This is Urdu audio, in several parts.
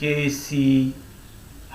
KC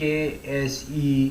KSE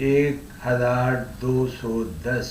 1210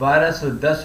1210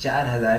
4000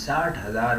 60,000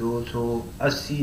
280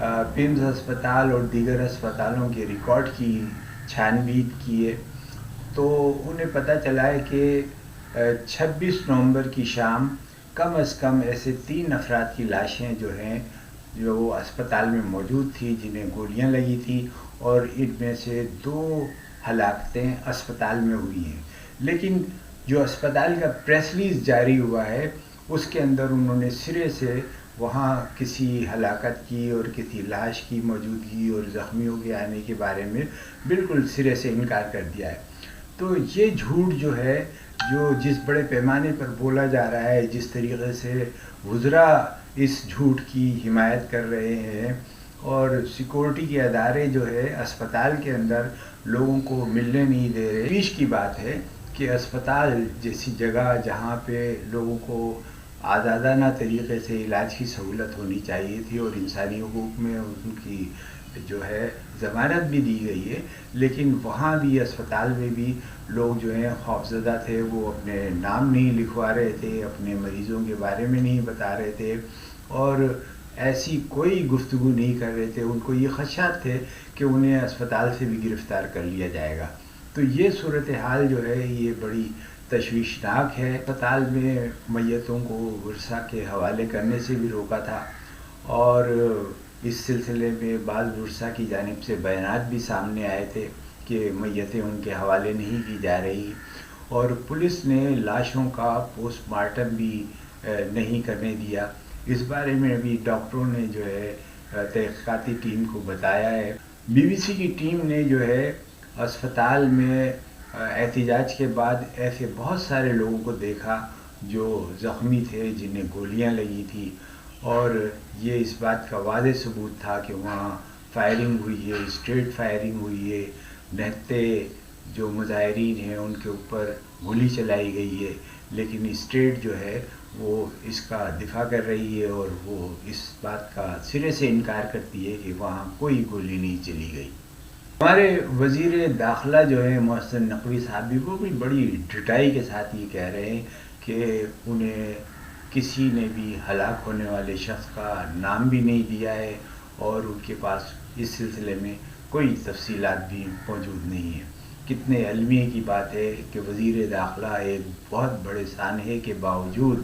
پیمز ہسپتال اور دیگر ہسپتالوں کے ریکارڈ کی چھان بین کیے تو انہیں پتہ چلا ہے کہ 26 نومبر کی شام کم از کم ایسے 3 افراد کی لاشیں جو ہیں جو اسپتال میں موجود تھی جنہیں گولیاں لگی تھی، اور ان میں سے 2 ہلاکتیں اسپتال میں ہوئی ہیں۔ لیکن جو اسپتال کا پریس ریلیز جاری ہوا ہے اس کے اندر انہوں نے سرے سے وہاں کسی ہلاکت کی اور کسی لاش کی موجودگی اور زخمیوں کے آنے کے بارے میں بالکل سرے سے انکار کر دیا ہے۔ تو یہ جھوٹ جو ہے، جو جس بڑے پیمانے پر بولا جا رہا ہے، جس طریقے سے وزراء اس جھوٹ کی حمایت کر رہے ہیں اور سیکورٹی کے ادارے جو ہے اسپتال کے اندر لوگوں کو ملنے نہیں دے رہے، تشویش کی بات ہے کہ اسپتال جیسی جگہ جہاں پہ لوگوں کو آزادانہ طریقے سے علاج کی سہولت ہونی چاہیے تھی اور انسانی حقوق میں ان کی جو ہے ضمانت بھی دی گئی ہے، لیکن وہاں بھی اسپتال میں بھی لوگ جو ہیں خوفزدہ تھے، وہ اپنے نام نہیں لکھوا رہے تھے، اپنے مریضوں کے بارے میں نہیں بتا رہے تھے اور ایسی کوئی گفتگو نہیں کر رہے تھے۔ ان کو یہ خدشات تھے کہ انہیں اسپتال سے بھی گرفتار کر لیا جائے گا۔ تو یہ صورتحال جو ہے یہ بڑی تشویشناک ہے۔ اسپتال میں میتوں کو ورثہ کے حوالے کرنے سے بھی روکا تھا اور اس سلسلے میں بعض ورثہ کی جانب سے بیانات بھی سامنے آئے تھے کہ میتیں ان کے حوالے نہیں کی جا رہی، اور پولیس نے لاشوں کا پوسٹ مارٹم بھی نہیں کرنے دیا۔ اس بارے میں ابھی ڈاکٹروں نے جو ہے تحقیقاتی ٹیم کو بتایا ہے۔ بی بی سی کی ٹیم نے جو ہے اسپتال میں احتجاج کے بعد ایسے بہت سارے لوگوں کو دیکھا جو زخمی تھے، جنہیں گولیاں لگی تھی، اور یہ اس بات کا واضح ثبوت تھا کہ وہاں فائرنگ ہوئی ہے، اسٹریٹ فائرنگ ہوئی ہے، نہتے جو مظاہرین ہیں ان کے اوپر گولی چلائی گئی ہے، لیکن اسٹیٹ جو ہے وہ اس کا دفاع کر رہی ہے اور وہ اس بات کا سرے سے انکار کرتی ہے کہ وہاں کوئی گولی نہیں چلی گئی۔ ہمارے وزیر داخلہ جو ہے محسن نقوی صاحب بھی وہ بھی بڑی ڈٹائی کے ساتھ یہ کہہ رہے ہیں کہ انہیں کسی نے بھی ہلاک ہونے والے شخص کا نام بھی نہیں دیا ہے اور ان کے پاس اس سلسلے میں کوئی تفصیلات بھی موجود نہیں ہیں۔ کتنے علمیے کی بات ہے کہ وزیر داخلہ ایک بہت بڑے سانحے کے باوجود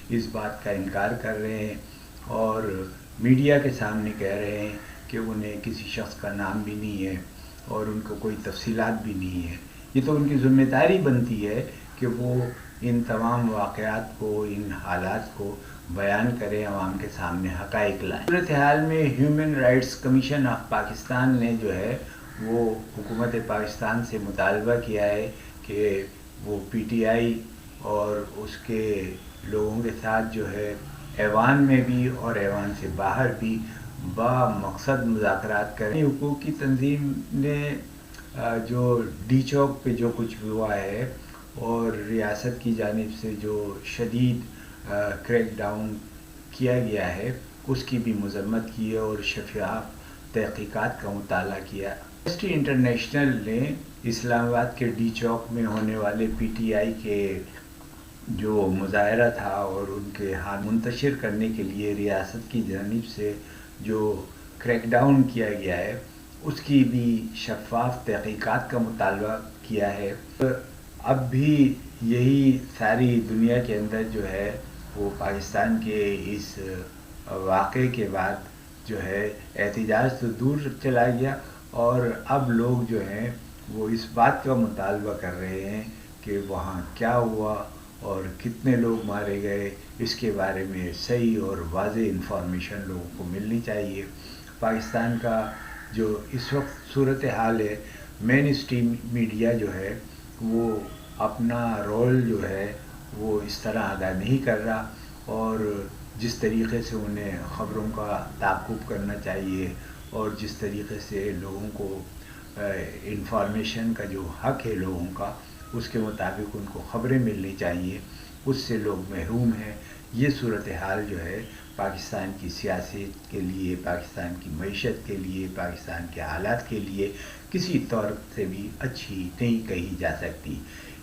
اس بات کا انکار کر رہے ہیں اور میڈیا کے سامنے کہہ رہے ہیں کہ انہیں کسی شخص کا نام بھی نہیں ہے اور ان کو کوئی تفصیلات بھی نہیں ہے۔ یہ تو ان کی ذمہ داری بنتی ہے کہ وہ ان تمام واقعات کو، ان حالات کو بیان کریں، عوام کے سامنے حقائق لائیں۔ صورتحال میں human rights commission of Pakistan نے جو ہے وہ حکومت پاکستان سے مطالبہ کیا ہے کہ وہ پی ٹی آئی اور اس کے لوگوں کے ساتھ جو ہے ایوان میں بھی اور ایوان سے باہر بھی با مقصد مذاکرات کریں۔ حقوق کی تنظیم نے جو ڈی چوک پہ جو کچھ ہوا ہے اور ریاست کی جانب سے جو شدید کریک ڈاؤن کیا گیا ہے اس کی بھی مذمت کی ہے اور شفاف تحقیقات کا مطالعہ کیا۔ ایمنسٹی انٹرنیشنل نے اسلام آباد کے ڈی چوک میں ہونے والے پی ٹی آئی کے جو مظاہرہ تھا اور ان کے ہاتھ منتشر کرنے کے لیے ریاست کی جانب سے جو کریک ڈاؤن کیا گیا ہے اس کی بھی شفاف تحقیقات کا مطالبہ کیا ہے۔ اب بھی یہی ساری دنیا کے اندر جو ہے وہ پاکستان کے اس واقعے کے بعد جو ہے احتجاج تو دور چلا گیا اور اب لوگ جو ہیں وہ اس بات کا مطالبہ کر رہے ہیں کہ وہاں کیا ہوا اور کتنے لوگ مارے گئے، اس کے بارے میں صحیح اور واضح انفارمیشن لوگوں کو ملنی چاہیے۔ پاکستان کا جو اس وقت صورتحال ہے، مین اسٹریم میڈیا جو ہے وہ اپنا رول جو ہے وہ اس طرح ادا نہیں کر رہا اور جس طریقے سے انہیں خبروں کا تعاقب کرنا چاہیے اور جس طریقے سے لوگوں کو انفارمیشن کا جو حق ہے لوگوں کا، اس کے مطابق ان کو خبریں ملنی چاہیے، اس سے لوگ محروم ہیں۔ یہ صورتحال جو ہے پاکستان کی سیاست کے لیے، پاکستان کی معیشت کے لیے، پاکستان کے حالات کے لیے کسی طور سے بھی اچھی نہیں کہی جا سکتی۔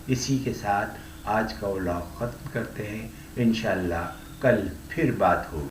اسی کے ساتھ آج کا ولاگ ختم کرتے ہیں، انشاءاللہ کل پھر بات ہوگی۔